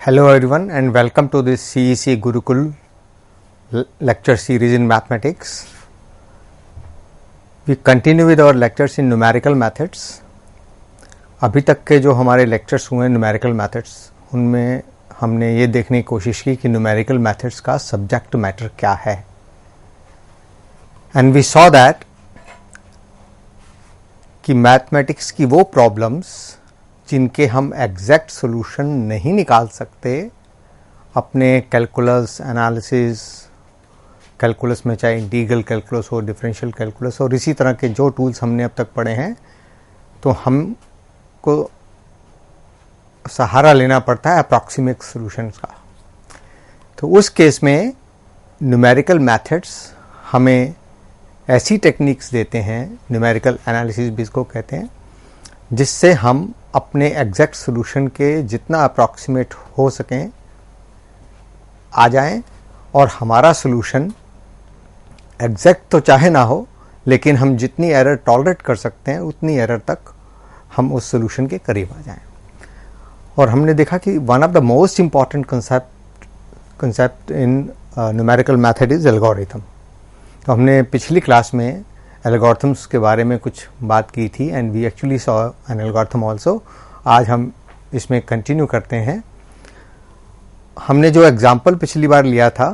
Hello everyone and welcome to this CEC Gurukul lecture series in mathematics. We continue with our lectures in numerical methods. अभी तक के जो हमारे lectures हुए numerical methods उनमें हमने ये देखने की कोशिश की कि numerical methods का subject matter क्या है. And we saw that कि mathematics की वो problems जिनके हम एग्जैक्ट सॉल्यूशन नहीं निकाल सकते अपने कैलकुलस एनालिसिस कैलकुलस में, चाहे इंटीग्रल कैलकुलस हो, डिफरेंशियल कैलकुलस और इसी तरह के जो टूल्स हमने अब तक पढ़े हैं, तो हमको सहारा लेना पड़ता है अप्रॉक्सीमेट सॉल्यूशंस का. तो उस केस में न्यूमेरिकल मेथड्स हमें ऐसी टेक्निक्स देते हैं, न्यूमेरिकल एनालिसिस भी इसको कहते हैं, जिससे हम अपने एग्जैक्ट सॉल्यूशन के जितना अप्रॉक्सीमेट हो सकें आ जाएं और हमारा सॉल्यूशन एग्जैक्ट तो चाहे ना हो, लेकिन हम जितनी एरर टॉलरेट कर सकते हैं उतनी एरर तक हम उस सॉल्यूशन के करीब आ जाएं. और हमने देखा कि one of the most important concept in numerical method is algorithm. तो हमने पिछली क्लास में एल्गोरिथम्स के बारे में कुछ बात की थी and we actually saw an algorithm also. आज हम इसमें कंटिन्यू करते हैं. हमने जो एग्जांपल पिछली बार लिया था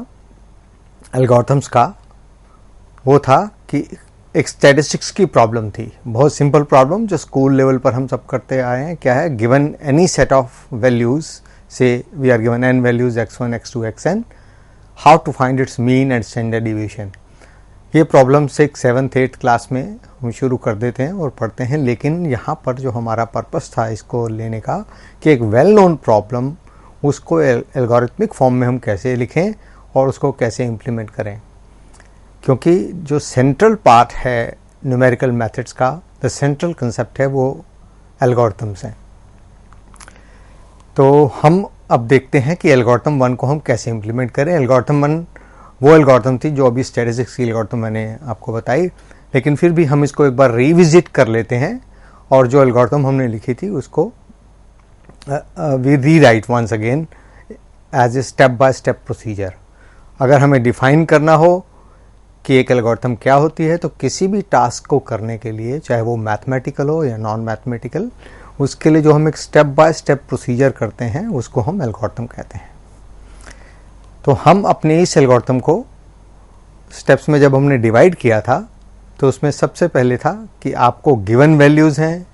एल्गोरिथम्स का, वो था कि एक स्टैटिस्टिक्स की प्रॉब्लम थी, बहुत सिंपल प्रॉब्लम जो स्कूल लेवल पर हम सब करते आए हैं. क्या है? Given any set of values, say we are given n values x1 x2 xn, how to find its mean and standard deviation. ये प्रॉब्लम 6, 7th, 8th क्लास में हम शुरू कर देते हैं और पढ़ते हैं. लेकिन यहाँ पर जो हमारा पर्पस था इसको लेने का कि एक वेल नोन प्रॉब्लम उसको एल्गोरिथमिक फॉर्म में हम कैसे लिखें और उसको कैसे इम्प्लीमेंट करें, क्योंकि जो सेंट्रल पार्ट है न्यूमेरिकल मेथड्स का, द सेंट्रल कंसेप्ट है वो एल्गोरिथम्स हैं. तो हम अब देखते हैं कि एल्गोरिथम 1 को हम कैसे इम्प्लीमेंट करें. एल्गोरिथम 1 वो एल्गोरिथम थी जो अभी स्टैटिस्टिक्स की एल्गोरिथम मैंने आपको बताई, लेकिन फिर भी हम इसको एक बार रिविजिट कर लेते हैं और जो एल्गोरिथम हमने लिखी थी उसको we rewrite once again as a step by step procedure. अगर हमें डिफाइन करना हो कि एक एल्गोरिथम क्या होती है, तो किसी भी टास्क को करने के लिए, चाहे वो मैथमेटिकल हो या नॉन मैथमेटिकल, उसके लिए जो हम एक स्टेप बाय स्टेप प्रोसीजर करते हैं उसको हम एल्गोरिथम कहते हैं. तो हम अपने इस एल्गोरिथम को स्टेप्स में जब हमने डिवाइड किया था, तो उसमें सबसे पहले था कि आपको गिवन वैल्यूज़ हैं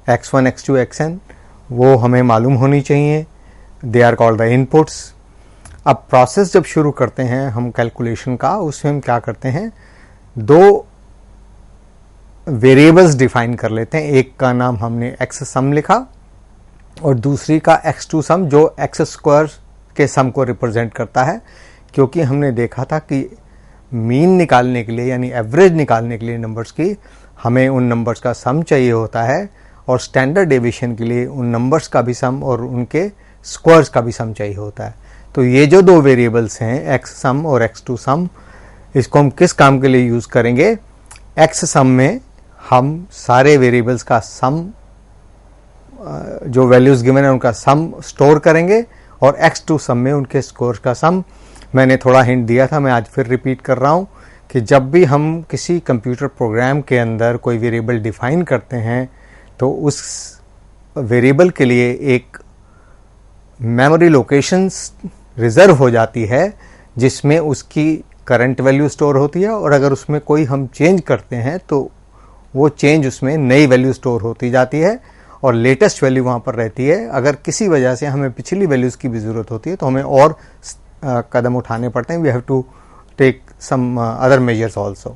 x1 x2 xn, वो हमें मालूम होनी चाहिए. They are called the inputs. अब प्रोसेस जब शुरू करते हैं हम कैलकुलेशन का, उसमें हम क्या करते हैं, दो वेरिएबल्स डिफाइन कर लेते हैं. एक का नाम हमने x सम लिखा और दूसरी का x2 सम, जो x स्क्वायर के सम को रिप्रेजेंट करता है. क्योंकि हमने देखा था कि मीन निकालने के लिए यानी एवरेज निकालने के लिए नंबर्स की, हमें उन नंबर्स का सम चाहिए होता है और स्टैंडर्ड डेविएशन के लिए उन नंबर्स का भी सम और उनके स्क्वायर्स का भी सम चाहिए होता है. तो ये जो दो वेरिएबल्स हैं x सम और x2 सम, इसको हम किस काम के लिए यूज़ करेंगे? x सम में हम सारे वेरिएबल्स का सम, जो वैल्यूज़ गिवन है उनका सम स्टोर करेंगे और x2 सम में उनके स्कोर का सम. मैंने थोड़ा हिंट दिया था, मैं आज फिर रिपीट कर रहा हूँ कि जब भी हम किसी कंप्यूटर प्रोग्राम के अंदर कोई वेरिएबल डिफाइन करते हैं, तो उस वेरिएबल के लिए एक मेमोरी लोकेशंस रिजर्व हो जाती है जिसमें उसकी करंट वैल्यू स्टोर होती है, और अगर उसमें कोई हम चेंज करते हैं तो वो चेंज उसमें नई वैल्यू स्टोर होती जाती है और लेटेस्ट वैल्यू वहाँ पर रहती है. अगर किसी वजह से हमें पिछली वैल्यूज़ की भी ज़रूरत होती है तो हमें और कदम उठाने पड़ते हैं. We have to take some other measures also.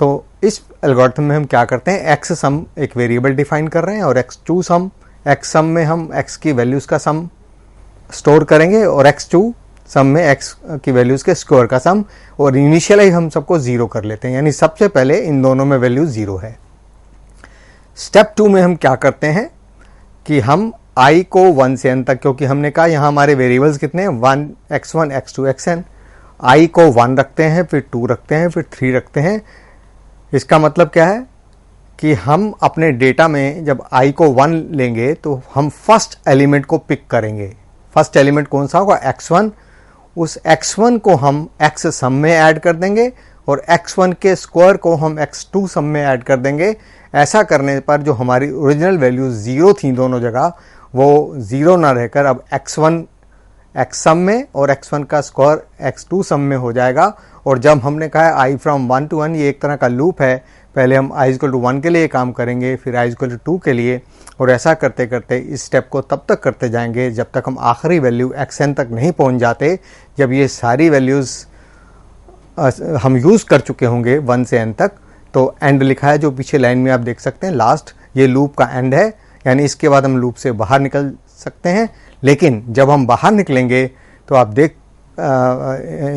तो इस एल्गोरिथम में हम क्या करते हैं, x सम एक वेरिएबल डिफाइन कर रहे हैं और x2 सम, x सम में हम x की वैल्यूज़ का सम स्टोर करेंगे और x2 सम में x की वैल्यूज़ के स्क्वायर का सम, और इनिशियली हम सबको 0 कर लेते हैं, यानी सबसे पहले इन दोनों में वैल्यू 0 है. स्टेप 2 में हम क्या करते हैं कि हम i को 1 से n तक, क्योंकि हमने कहा यहाँ हमारे वेरिएबल्स कितने हैं, 1 x1 x2 xn, i को 1 रखते हैं, फिर 2 रखते हैं, फिर 3 रखते हैं. इसका मतलब क्या है कि हम अपने डेटा में जब i को 1 लेंगे तो हम फर्स्ट एलिमेंट को पिक करेंगे. फर्स्ट एलिमेंट कौन सा होगा, x1। उस x1 को हम x सम में ऐड कर देंगे और x1 के स्क्वायर को हम x2 सम में ऐड कर देंगे। ऐसा करने पर जो हमारी ओरिजिनल वैल्यू 0 थी दोनों जगह, वो 0 ना रहकर अब x1 x सम में और x1 का स्क्वायर x2 सम में हो जाएगा। और जब हमने कहा है i फ्रॉम 1 to 1, ये एक तरह का लूप है। पहले हम i = 1 के लिए काम करेंगे, फिर i = 2 के लिए, और ऐसा करते करते इस स्टेप को तब तक करते जाएंगे जब तक हम आखिरी वैल्यू xn तक नहीं पहुंच जाते। जब ये सारी वैल्यूज़ हम यूज़ कर चुके होंगे 1 से n तक, तो एंड लिखा है जो पीछे लाइन में आप देख सकते हैं, लास्ट, ये लूप का एंड है, यानी इसके बाद हम लूप से बाहर निकल सकते हैं। लेकिन जब हम बाहर निकलेंगे तो आप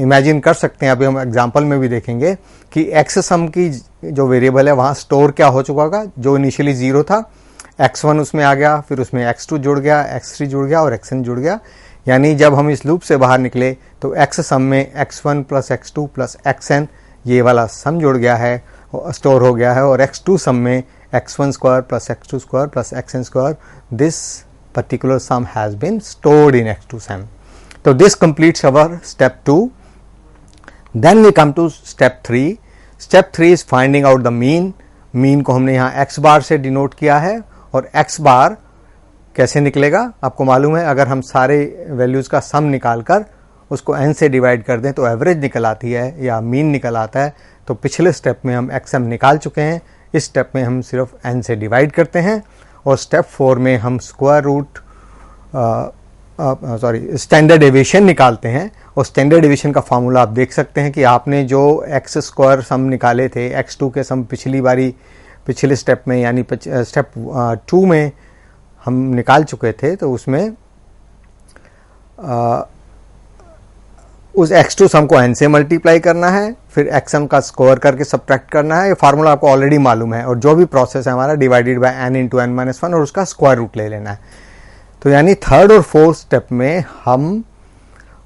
इमेजिन कर सकते हैं, अभी हम एग्जांपल में भी देखेंगे कि x सम की जो वेरिएबल है वहाँ स्टोर क्या हो चुका होगा, जो इनिशियली 0 था, x1 उसमें आ गया, फिर उसमें x2 जुड़ गया, x3 जुड़ गया और xn जुड़ गया। यानी जब हम इस लूप से बाहर निकले तो x सम में x1 + x2 + xn ये वाला सम जुड़ गया है, स्टोर हो गया है, और x2 सम में x1 square + x2 square + xn square, this particular sum has been stored in x2 sum. So this completes our step 2. Then we come to step 3. Step 3 is finding out the mean. Mean को हमने यहाँ x बार से denote किया है, और x बार कैसे निकलेगा आपको मालूम है, अगर हम सारे वैल्यूज़ का सम निकाल कर उसको n से डिवाइड कर दें तो एवरेज निकल आती है या मीन निकल आता है। तो पिछले स्टेप में हम xm निकाल चुके हैं, इस स्टेप में हम सिर्फ n से डिवाइड करते हैं, और स्टेप 4 में हम स्क्वायर रूट स्टैंडर्ड डेविएशन निकालते हैं। और स्टैंडर्ड डेविएशन का फार्मूला आप देख सकते हैं कि आपने जो एक्स स्क्वायर सम निकाले थे, x2 के सम पिछले स्टेप में यानी स्टेप 2 में हम निकाल चुके थे, तो उसमें उस x2 सम को n से मल्टीप्लाई करना है, फिर xm का स्क्वायर करके सब्ट्रैक्ट करना है। ये फार्मूला आपको ऑलरेडी मालूम है, और जो भी प्रोसेस है हमारा डिवाइडेड बाय n × n-1 और उसका स्क्वायर रूट ले लेना है। तो यानी थर्ड और फोर्थ स्टेप में हम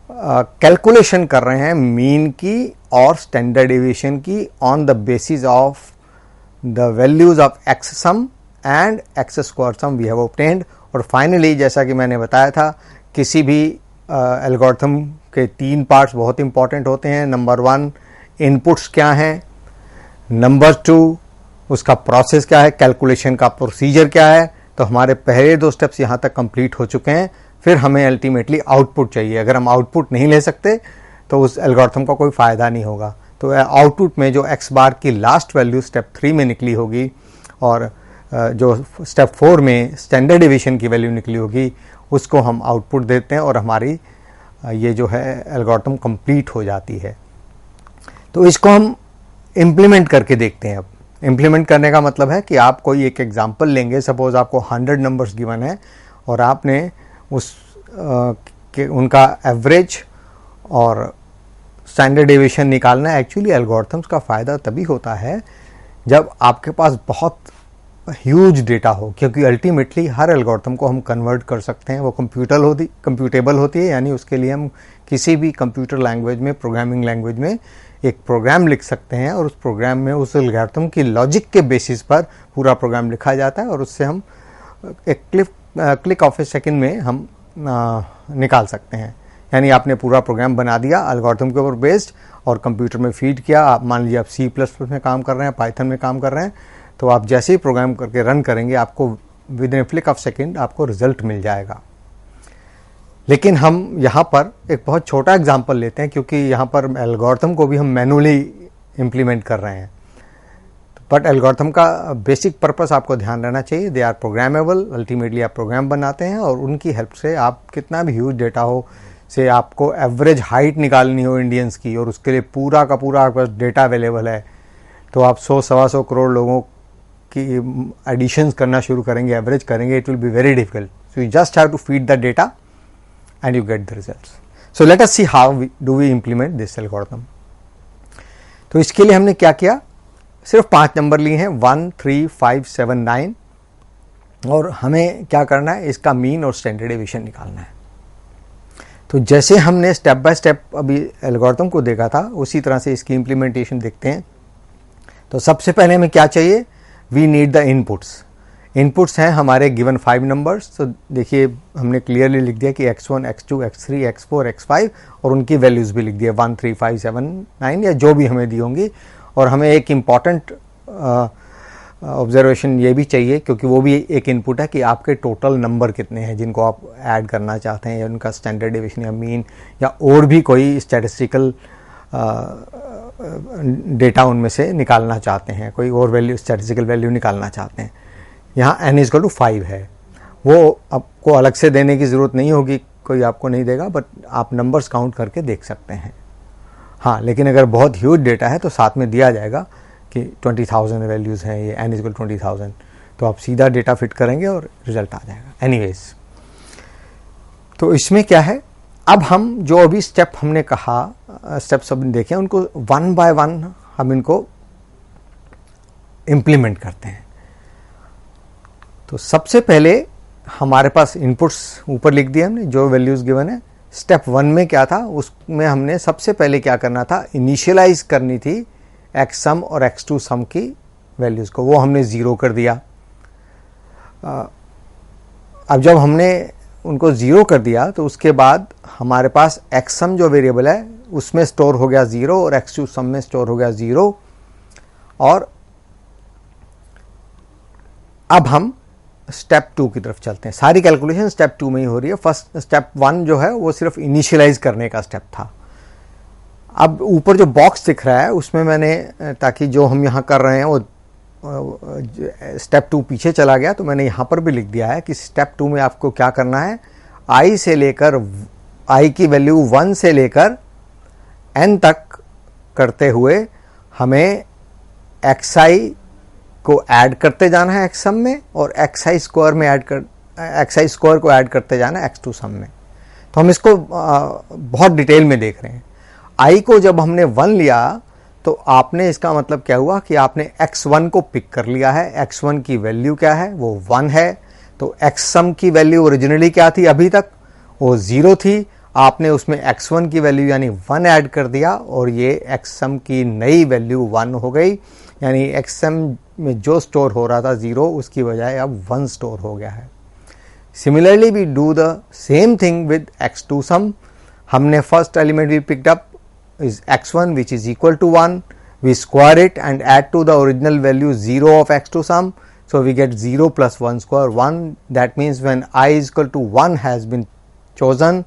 कैलकुलेशन कर रहे हैं मीन की और स्टैंडर्ड डेविएशन की on the basis of the values of x sum and x square sum we have obtained. और फाइनली जैसा कि मैंने बताया था, किसी भी एल्गोरिथम के 3 पार्ट्स बहुत इंपॉर्टेंट होते हैं। नंबर 1 इनपुट्स क्या हैं, नंबर 2 उसका प्रोसेस क्या है, कैलकुलेशन का प्रोसीजर क्या है। तो हमारे पहले 2 स्टेप्स यहाँ तक कंप्लीट हो चुके हैं। फिर हमें अल्टीमेटली आउटपुट चाहिए। अगर हम आउटपुट नहीं ले सकते तो उस एल्गोरिथम का कोई फ़ायदा नहीं होगा। तो आउटपुट में जो x बार की लास्ट वैल्यू स्टेप 3 में निकली होगी और जो स्टेप 4 में स्टैंडर्ड डेविएशन की वैल्यू निकली होगी, उसको हम आउटपुट देते हैं और हमारी ये जो है एल्गोरिथम कंप्लीट हो जाती है। तो इसको हम इम्प्लीमेंट करके देखते हैं। अब इम्प्लीमेंट करने का मतलब है कि आप कोई एक एग्जांपल लेंगे, सपोज आपको 100 नंबर्स गिवन है और आपने उनका एवरेज और स्टैंडर्ड डेविएशन निकालना है। एक्चुअली एल्गोरिथम्स का फ़ायदा तभी होता है जब आपके पास बहुत ह्यूज डेटा हो, क्योंकि अल्टीमेटली हर एल्गोरिथम को हम कन्वर्ट कर सकते हैं। वो कंप्यूटेबल होती है, यानी उसके लिए हम किसी भी कंप्यूटर लैंग्वेज में, प्रोग्रामिंग लैंग्वेज में एक प्रोग्राम लिख सकते हैं और उस प्रोग्राम में उस एल्गोरिथम की लॉजिक के बेसिस पर पूरा प्रोग्राम लिखा जाता है और उससे हम एक क्लिक ऑफ ए सेकेंड में हम निकाल सकते हैं। यानी आपने पूरा प्रोग्राम बना दिया एल्गोरिथम के ऊपर बेस्ड और कंप्यूटर में फीड किया। आप मान लीजिए आप C++ में काम कर रहे हैं, पाइथन में काम कर रहे हैं, तो आप जैसे ही प्रोग्राम करके रन करेंगे आपको with in flick of second आपको रिजल्ट मिल जाएगा। लेकिन हम यहाँ पर एक बहुत छोटा एग्जांपल लेते हैं, क्योंकि यहाँ पर एल्गोरिथम को भी हम मैनुअली इम्प्लीमेंट कर रहे हैं। बट एल्गोरिथम का बेसिक पर्पस आपको ध्यान रहना चाहिए, दे आर प्रोग्रामेबल। अल्टीमेटली आप प्रोग्राम बनाते हैं और उनकी हेल्प से आप कितना भी ह्यूज डेटा हो, से आपको एवरेज हाइट निकालनी हो इंडियंस की और उसके लिए पूरा का पूरा आपके पास डेटा अवेलेबल है, तो आप 100-125 करोड़ लोगों की एडिशंस करना शुरू करेंगे, एवरेज करेंगे, it will be very difficult. So you just have to feed the data and you get the results. So let us see how we implement this algorithm. तो इसके लिए हमने क्या किया, सिर्फ 5 नंबर लिए हैं 1, 3, 5, 7, 9 और हमें क्या करना है, इसका मीन और स्टैंडर्ड डेविएशन निकालना है। तो जैसे हमने स्टेप बाय स्टेप अभी एल्गोरिथम को देखा था, उसी तरह से इसकी इम्प्लीमेंटेशन देखते हैं। तो सबसे पहले हमें क्या चाहिए, we need the inputs. Inputs हैं हमारे गिवन 5 नंबर्स। तो देखिए हमने क्लियरली लिख दिया कि x1, x2, x3, x4, x5 और उनकी वैल्यूज़ भी लिख दिया 1, 3, 5, 7, 9 या जो भी हमें दी होंगी। और हमें एक इम्पॉर्टेंट ऑब्जर्वेशन ये भी चाहिए, क्योंकि वो भी एक इनपुट है कि आपके टोटल नंबर कितने हैं जिनको आप ऐड करना चाहते हैं, या उनका स्टैंडर्ड डेविएशन या मीन या और भी कोई स्टैटिस्टिकल डेटा उनमें से निकालना चाहते हैं, कोई और वैल्यू स्टैटिस्टिकल वैल्यू निकालना चाहते हैं। यहाँ n=5 है, वो आपको अलग से देने की ज़रूरत नहीं होगी, कोई आपको नहीं देगा, बट आप नंबर्स काउंट करके देख सकते हैं। हाँ, लेकिन अगर बहुत ह्यूज डेटा है तो साथ में दिया जाएगा कि 20,000 वैल्यूज़ हैं, ये n=20,000, तो आप सीधा डेटा फिट करेंगे और रिजल्ट आ जाएगा। एनीवेज, तो इसमें क्या है, अब हम जो अभी स्टेप हमने कहा, स्टेप सब देखें, उनको 1 बाय 1 हम इनको इम्प्लीमेंट करते हैं। तो सबसे पहले हमारे पास इनपुट्स ऊपर लिख दिए हमने, जो वैल्यूज़ गिवन है। स्टेप 1 में क्या था, उसमें हमने सबसे पहले क्या करना था, इनिशियलाइज करनी थी एक्स सम और x2 सम की वैल्यूज़ को, वो हमने 0 कर दिया। अब जब हमने उनको 0 कर दिया तो उसके बाद हमारे पास एक्स सम जो वेरिएबल है उसमें स्टोर हो गया 0 और x2 सम में स्टोर हो गया 0। और अब हम स्टेप 2 की तरफ चलते हैं। सारी कैलकुलेशन स्टेप 2 में ही हो रही है। फर्स्ट स्टेप 1 जो है वो सिर्फ इनिशियलाइज करने का स्टेप था। अब ऊपर जो बॉक्स दिख रहा है उसमें मैंने, ताकि जो हम यहाँ कर रहे हैं वो स्टेप 2 पीछे चला गया, तो मैंने यहाँ पर भी लिख दिया है कि स्टेप 2 में आपको क्या करना है, i से लेकर i की वैल्यू 1 से लेकर n तक करते हुए हमें xi को ऐड करते जाना है x सम में, और xi स्क्वायर में xi स्क्वायर को ऐड करते जाना है x2 सम में। तो हम इसको बहुत डिटेल में देख रहे हैं। i को जब हमने 1 लिया तो आपने, इसका मतलब क्या हुआ कि आपने x1 को पिक कर लिया है। x1 की वैल्यू क्या है, वो 1 है। तो x सम की वैल्यू ओरिजिनली क्या थी, अभी तक वो 0 थी। आपने उसमें x1 की वैल्यू यानी 1 ऐड कर दिया और ये x सम की नई वैल्यू 1 हो गई। यानी x सम में जो स्टोर हो रहा था 0, उसकी बजाय अब 1 स्टोर हो गया है। Similarly we do the same thing with x2 sum. हमने first element we picked up is x1 which is equal to 1. We square it and add to the original value 0 of x2 sum. So we get 0 plus 1 square 1. That means when I is equal to 1 has been chosen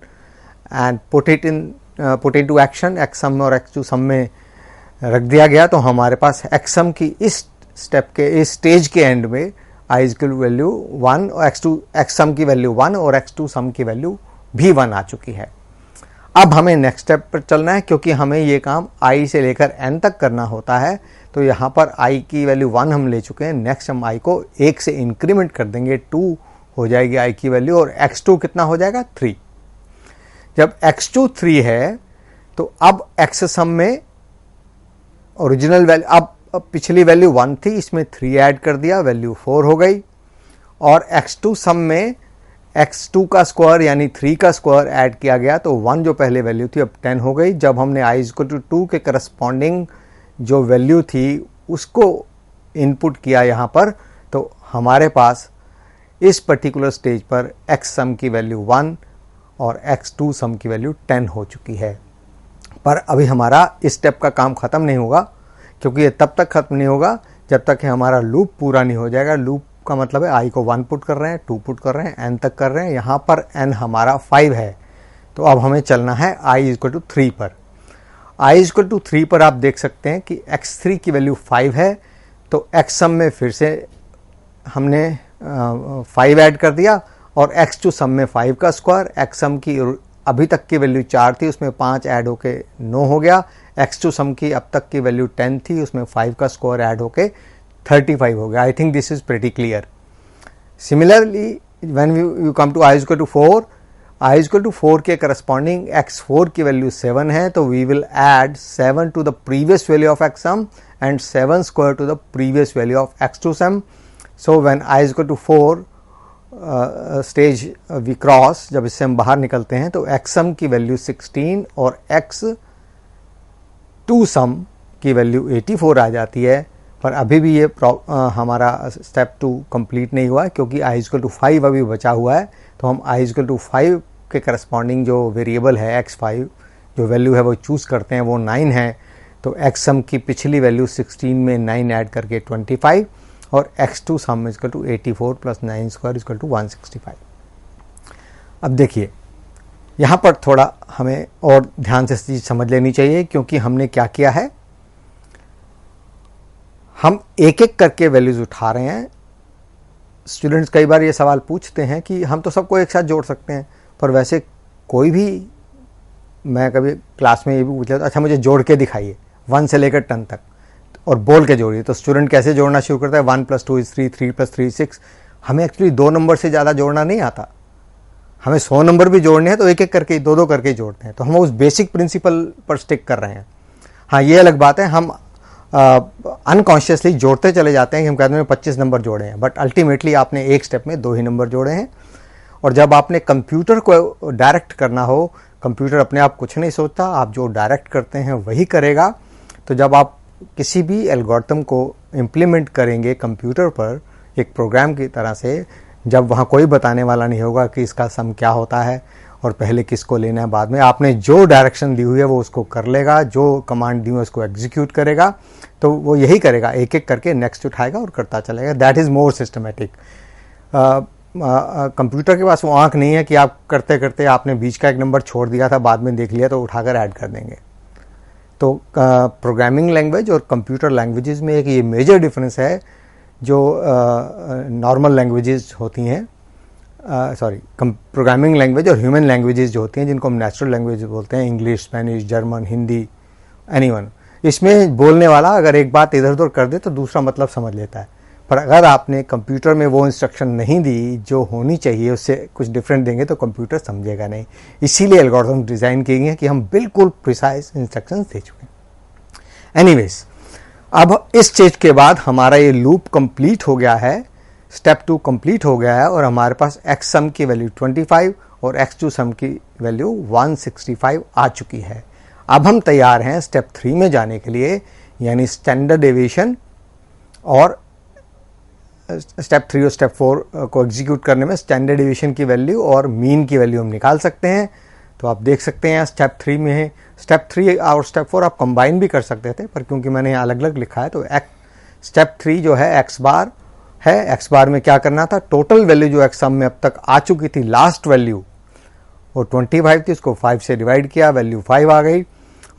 and put into action, x sum और x2 sum में रख दिया गया, तो हमारे पास x sum की इस step के, इस स्टेज के एंड में I is equal to value 1 और x sum की वैल्यू 1 और x2 sum की वैल्यू भी 1 आ चुकी है। अब हमें नेक्स्ट स्टेप पर चलना है, क्योंकि हमें ये काम i से लेकर n तक करना होता है। तो यहाँ पर i की वैल्यू 1 हम ले चुके हैं। नेक्स्ट हम i को 1 से इंक्रीमेंट कर देंगे, 2 हो जाएगी i की वैल्यू, और x2 कितना हो जाएगा, 3। जब x2 3 है तो अब x सम में ओरिजिनल वैल्यू, अब पिछली वैल्यू 1 थी, इसमें 3 ऐड कर दिया, वैल्यू 4 हो गई। और x2 सम में x2 का स्क्वायर यानी 3 का स्क्वायर ऐड किया गया, तो 1 जो पहले वैल्यू थी अब 10 हो गई। जब हमने i = 2 के करस्पॉन्डिंग जो वैल्यू थी उसको इनपुट किया यहाँ पर, तो हमारे पास इस पर्टिकुलर स्टेज पर x सम की वैल्यू 1 और x2 सम की वैल्यू 10 हो चुकी है। पर अभी हमारा इस स्टेप का काम ख़त्म नहीं होगा, क्योंकि ये तब तक ख़त्म नहीं होगा जब तक कि हमारा लूप पूरा नहीं हो जाएगा। लूप का मतलब है i को 1 पुट कर रहे हैं, 2 पुट कर रहे हैं, n तक कर रहे हैं। यहाँ पर n हमारा 5 है, तो अब हमें चलना है i = 3 पर। i = 3 पर आप देख सकते हैं कि x3 की वैल्यू 5 है, तो x सम में फिर से हमने 5 ऐड कर दिया, और x2 सम में 5 का स्क्वायर, x सम की अभी तक की वैल्यू 4 थी, उसमें 5 ऐड होके 9 हो गया। x2 सम की अब तक की वैल्यू 10 थी, उसमें 5 का स्क्वायर ऐड होके 35 हो गया। I think this is pretty clear. Similarly when you come to i = 4, i = 4 के करस्पॉन्डिंग x4 की वैल्यू 7 है, तो we will add 7 to the previous value of x sum and 7 square to the previous value of x2 sum. So when i = 4 stage we cross, जब इससे हम बाहर निकलते हैं, तो x सम की वैल्यू 16 और x2 सम की वैल्यू 84 आ जाती है। पर अभी भी ये हमारा स्टेप 2 कंप्लीट नहीं हुआ है, क्योंकि i = 5 अभी बचा हुआ है। तो हम i = 5 के करस्पॉन्डिंग जो वेरिएबल है x5 जो वैल्यू है वो चूज़ करते हैं, वो 9 है। तो x सम की पिछली वैल्यू 16 में 9 ऐड करके 25 और x2 सम = 84 + 9 स्क्वायर = 165। अब देखिए यहाँ पर थोड़ा हमें और ध्यान से चीज़ समझ लेनी चाहिए, क्योंकि हमने क्या किया है, हम एक एक करके वैल्यूज़ उठा रहे हैं। स्टूडेंट्स कई बार ये सवाल पूछते हैं कि हम तो सबको एक साथ जोड़ सकते हैं, पर वैसे कोई भी, मैं कभी क्लास में ये भी पूछ लिया, अच्छा मुझे जोड़ के दिखाइए 1 से लेकर 10 तक और बोल के जोड़िए। तो स्टूडेंट कैसे जोड़ना शुरू करता है, 1 + 2 = 3, 3 + 3 = 6। हमें एक्चुअली 2 नंबर से ज़्यादा जोड़ना नहीं आता, हमें 100 नंबर भी जोड़ने हैं तो एक एक करके 2-2 करके जोड़ते हैं। तो हम उस बेसिक प्रिंसिपल पर स्टिक कर रहे हैं। हाँ, ये अलग बात है, हम अनकॉन्शियसली जोड़ते चले जाते हैं कि हम कहते हैं 25 नंबर जोड़े हैं, बट अल्टीमेटली आपने एक स्टेप में 2 ही नंबर जोड़े हैं। और जब आपने कंप्यूटर को डायरेक्ट करना हो, कंप्यूटर अपने आप कुछ नहीं सोचता, आप जो डायरेक्ट करते हैं वही करेगा। तो जब आप किसी भी एल्गोरिथम को इम्प्लीमेंट करेंगे कंप्यूटर पर एक प्रोग्राम की तरह से, जब वहाँ कोई बताने वाला नहीं होगा कि इसका सम क्या होता है और पहले किसको लेना है, बाद में आपने जो डायरेक्शन दी हुई है वो उसको कर लेगा, जो कमांड दी है उसको एग्जीक्यूट करेगा। तो वो यही करेगा, एक एक करके नेक्स्ट उठाएगा और करता चलेगा। That is more systematic. Computer के पास वो आंख नहीं है कि आप करते करते आपने बीच का एक नंबर छोड़ दिया था, बाद में देख लिया तो उठाकर ऐड कर देंगे। तो प्रोग्रामिंग लैंग्वेज और कंप्यूटर लैंग्वेजेस में एक ये मेजर डिफरेंस है। जो नॉर्मल लैंग्वेजेस होती हैं, प्रोग्रामिंग लैंग्वेज और ह्यूमन लैंग्वेजेस जो होती हैं, जिनको हम नेचुरल लैंग्वेज बोलते हैं, English, Spanish, German, Hindi, anyone, इसमें बोलने वाला अगर एक बात इधर उधर कर दे तो दूसरा मतलब समझ लेता है। पर अगर आपने कंप्यूटर में वो इंस्ट्रक्शन नहीं दी जो होनी चाहिए, उससे कुछ डिफरेंट देंगे तो कंप्यूटर समझेगा नहीं। इसीलिए एल्गोरिथम डिज़ाइन किए गए हैं कि हम बिल्कुल प्रिसाइज इंस्ट्रक्शंस दे चुके हैं। एनीवेज, अब इस स्टेज के बाद हमारा ये लूप कंप्लीट हो गया है, स्टेप 2 कंप्लीट हो गया है और हमारे पास x सम की वैल्यू 25 और x2 सम की वैल्यू 165 आ चुकी है। अब हम तैयार हैं स्टेप 3 में जाने के लिए, यानी स्टैंडर्ड डेविएशन। और स्टेप 3 और स्टेप 4 को एग्जीक्यूट करने में स्टैंडर्ड डेविएशन की वैल्यू और मीन की वैल्यू हम निकाल सकते हैं। तो आप देख सकते हैं स्टेप 3 में है, स्टेप 3 और स्टेप 4 आप कंबाइन भी कर सकते थे, पर क्योंकि मैंने यहाँ अलग अलग लिखा है तो स्टेप 3 जो है x बार है। x बार में क्या करना था, टोटल वैल्यू जो x सम में अब तक आ चुकी थी, लास्ट वैल्यू वो 25 थी, उसको 5 से डिवाइड किया, वैल्यू 5 आ गई।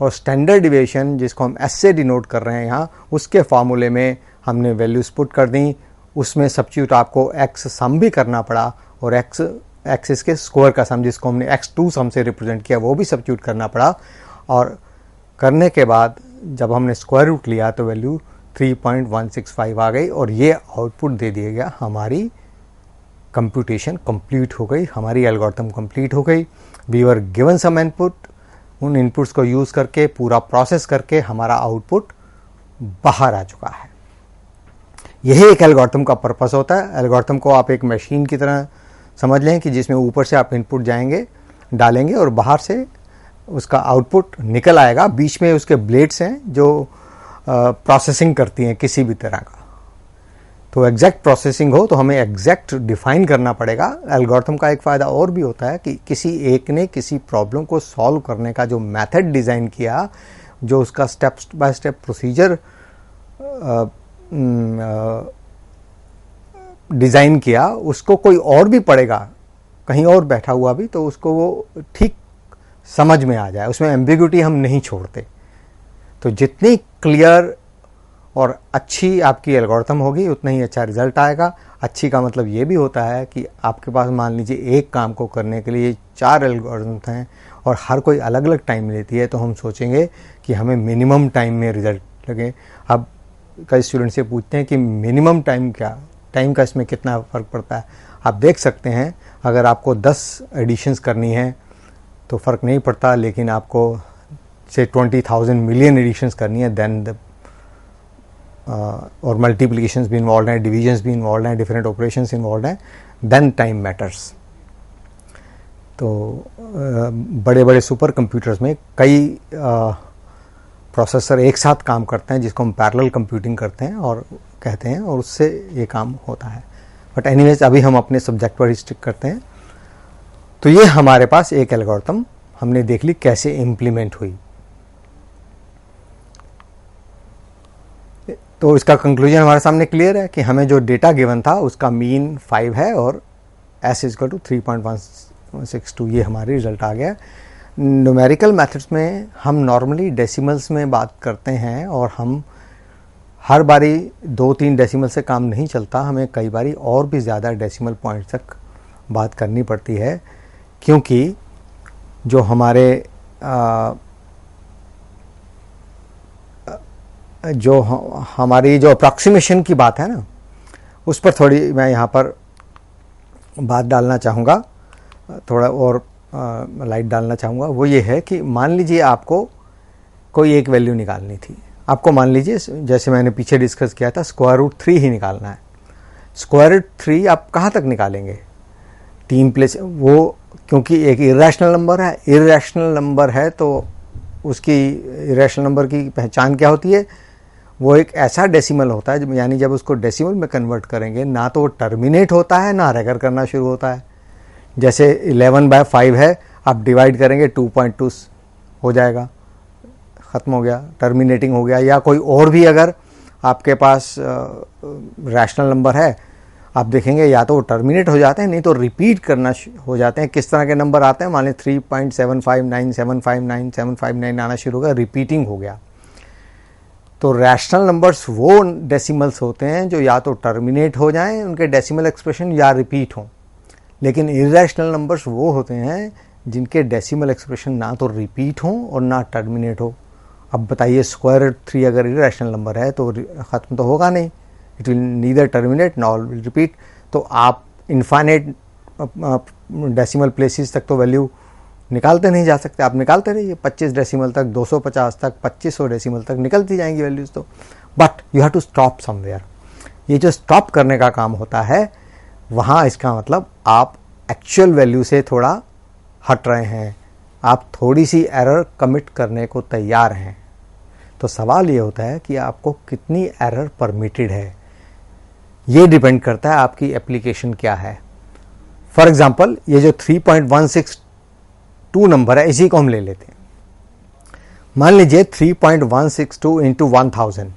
और स्टैंडर्ड डिविएशन जिसको हम s से डिनोट कर रहे हैं यहाँ, उसके फार्मूले में हमने वैल्यूज पुट कर दी। उसमें सब्स्टिट्यूट आपको x सम भी करना पड़ा और x इसके स्क्वायर का सम जिसको हमने x2 सम से रिप्रेजेंट किया वो भी सब्स्टिट्यूट करना पड़ा। और करने के बाद जब हमने स्क्वायर रूट लिया तो वैल्यू 3.165 आ गई और ये आउटपुट दे दिया गया। हमारी कंप्यूटेशन कंप्लीट हो गई, हमारी एल्गोरिथम कंप्लीट हो गई। We were given some input, उन इनपुट्स को यूज़ करके पूरा प्रोसेस करके हमारा आउटपुट बाहर आ चुका है। यही एक एल्गोरिथम का पर्पस होता है। एल्गोरिथम को आप एक मशीन की तरह समझ लें कि जिसमें ऊपर से आप इनपुट जाएंगे, डालेंगे और बाहर से उसका आउटपुट निकल आएगा। बीच में उसके ब्लेड्स हैं जो प्रोसेसिंग करती हैं किसी भी तरह का। तो एग्जैक्ट प्रोसेसिंग हो तो हमें एग्जैक्ट डिफाइन करना पड़ेगा। एल्गोरिथम का एक फ़ायदा और भी होता है कि किसी एक ने किसी प्रॉब्लम को सॉल्व करने का जो मेथड डिज़ाइन किया, जो उसका step by step procedure design किया, उसको कोई और भी पढ़ेगा कहीं और बैठा हुआ भी, तो उसको वो ठीक समझ में आ जाए। उसमें एम्बिग्यूटी हम नहीं छोड़ते। तो जितनी क्लियर और अच्छी आपकी एल्गोरिथम होगी उतना ही अच्छा रिजल्ट आएगा। अच्छी का मतलब ये भी होता है कि आपके पास मान लीजिए एक काम को करने के लिए 4 एल्गोरिथम्स हैं और हर कोई अलग अलग टाइम लेती है, तो हम सोचेंगे कि हमें मिनिमम टाइम में रिजल्ट लगे। अब कई स्टूडेंट से पूछते हैं कि मिनिमम टाइम क्या, टाइम का इसमें कितना फ़र्क पड़ता है। आप देख सकते हैं अगर आपको 10 एडिशंस करनी है तो फ़र्क नहीं पड़ता, लेकिन आपको से 20,000 मिलियन एडिशंस करनी है देन और मल्टीप्लिकेशंस भी इन्वॉल्व हैं, डिविजन्स भी इन्वॉल्व हैं, डिफरेंट ऑपरेशंस इन्वॉल्व हैं, देन टाइम मैटर्स। तो बड़े बड़े सुपर कंप्यूटर्स में कई प्रोसेसर एक साथ काम करते हैं, जिसको हम पैरेलल कंप्यूटिंग करते हैं और कहते हैं, और उससे ये काम होता है। बट एनीवेज अभी हम अपने सब्जेक्ट पर ही स्टिक करते हैं। तो ये हमारे पास एक एल्गोरिथम हमने देख ली कैसे इम्प्लीमेंट हुई। तो इसका कंक्लूजन हमारे सामने क्लियर है कि हमें जो डेटा गिवन था उसका मीन 5 है और s इक्वल टू 3.162, ये हमारी रिजल्ट आ गया। न्यूमेरिकल मेथड्स में हम नॉर्मली डेसिमल्स में बात करते हैं और हम हर बारी 2-3 डेसिमल से काम नहीं चलता, हमें कई बारी और भी ज़्यादा डेसिमल पॉइंट तक बात करनी पड़ती है, क्योंकि जो हमारे हमारी जो अप्रॉक्सीमेशन की बात है ना, उस पर थोड़ी मैं यहाँ पर बात डालना चाहूँगा, थोड़ा और लाइट डालना चाहूँगा। वो ये है कि मान लीजिए आपको कोई एक वैल्यू निकालनी थी, आपको मान लीजिए जैसे मैंने पीछे डिस्कस किया था √3 ही निकालना है। √3 आप कहाँ तक निकालेंगे? 3 प्लेस, वो क्योंकि एक इरेशनल नंबर है, इरेशनल नंबर है तो उसकी इरेशनल नंबर की पहचान क्या होती है? वो एक ऐसा डेसिमल होता है, यानी जब उसको डेसिमल में कन्वर्ट करेंगे ना तो वो टर्मिनेट होता है ना रेकर करना शुरू होता है। जैसे 11/5 है, आप डिवाइड करेंगे 2.2 हो जाएगा, ख़त्म हो गया, टर्मिनेटिंग हो गया। या कोई और भी अगर आपके पास रैशनल नंबर है, आप देखेंगे या तो वो टर्मिनेट हो जाते हैं, नहीं तो रिपीट करना हो जाते हैं। किस तरह के नंबर आते हैं? मान लें 3.759 759 759 आना शुरू होगा, रिपीटिंग हो गया। तो रैशनल नंबर्स वो डेसिमल्स होते हैं जो या तो टर्मिनेट हो जाएं उनके डेसिमल एक्सप्रेशन या रिपीट हों, लेकिन इरेशनल नंबर्स वो होते हैं जिनके डेसिमल एक्सप्रेशन ना तो रिपीट हों और ना टर्मिनेट हो। अब बताइए √3 अगर इरेशनल नंबर है तो ख़त्म तो होगा नहीं, it will neither terminate nor will repeat. तो आप इनफाइनाइट डेसिमल प्लेसेस तक तो वैल्यू निकालते नहीं जा सकते, आप निकालते रहिए 25 डेसिमल तक, 250 तक, 2500 डेसिमल तक निकलती जाएंगी वैल्यूज़ तो। But you have to stop somewhere. ये जो स्टॉप करने का काम होता है, वहाँ इसका मतलब आप एक्चुअल वैल्यू से थोड़ा हट रहे हैं, आप थोड़ी सी एरर कमिट करने को तैयार हैं। तो सवाल ये होता है कि आपको कितनी एरर परमिटेड है, ये डिपेंड करता है आपकी एप्लीकेशन क्या है। फॉर एग्जांपल ये जो 3.162 नंबर है, इसी को हम ले लेते हैं। मान लीजिए 3.162 इंटू 1000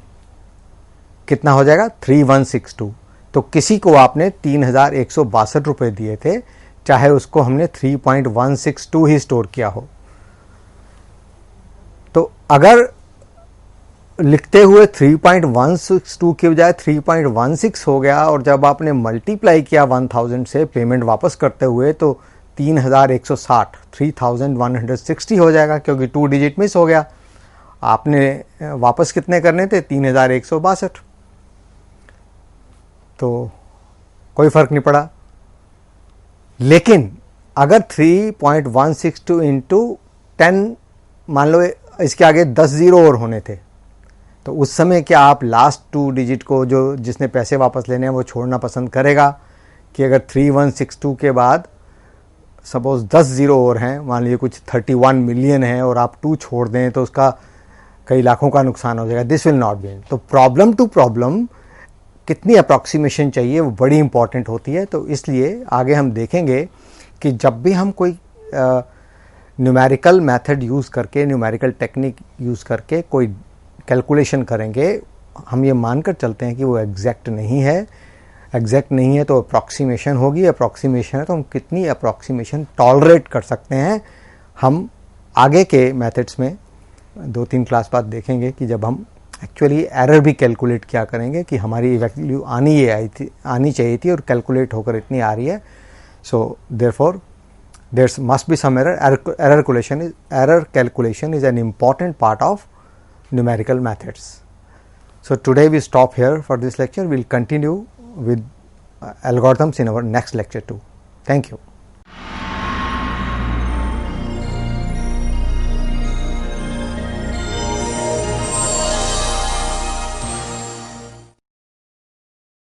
कितना हो जाएगा? 3162। तो किसी को आपने 3162 रुपये दिए थे, चाहे उसको हमने 3.162 ही स्टोर किया हो। तो अगर लिखते हुए 3.162 के बजाय 3.16 हो गया और जब आपने मल्टीप्लाई किया 1000 से पेमेंट वापस करते हुए तो 3160 3160 हो जाएगा, क्योंकि 2 डिजिट मिस हो गया। आपने वापस कितने करने थे? 3162। तो कोई फर्क नहीं पड़ा। लेकिन अगर 3.162 इंटू 10, मान लो इसके आगे 10 जीरो और होने थे, तो उस समय क्या आप लास्ट 2 डिजिट को, जो जिसने पैसे वापस लेने हैं, वो छोड़ना पसंद करेगा? कि अगर 3162 के बाद सपोज 10 जीरो और हैं, मान लीजिए कुछ 31 मिलियन है और आप 2 छोड़ दें तो उसका कई लाखों का नुकसान हो जाएगा। This will not be. तो प्रॉब्लम टू प्रॉब्लम कितनी अप्रॉक्सीमेशन चाहिए वो बड़ी इंपॉर्टेंट होती है। तो इसलिए आगे हम देखेंगे कि जब भी हम कोई न्यूमेरिकल मेथड यूज़ करके, न्यूमेरिकल टेक्निक यूज़ करके कोई कैलकुलेशन करेंगे, हम ये मानकर चलते हैं कि वो एग्जैक्ट नहीं है। एग्जैक्ट नहीं है तो अप्रॉक्सीमेशन होगी, अप्रॉक्सीमेशन है तो हम कितनी अप्रॉक्सीमेशन टॉलरेट कर सकते हैं, हम आगे के मेथड्स में 2-3 क्लास बाद देखेंगे कि जब हम एक्चुअली एरर भी कैलकुलेट क्या करेंगे कि हमारी वैल्यू आनी चाहिए थी और कैलकुलेट होकर इतनी आ रही है। So therefore there must be some error. Error calculation is an important part of numerical methods. So today we stop here for this lecture. We'll continue with algorithms in our next lecture too. Thank you.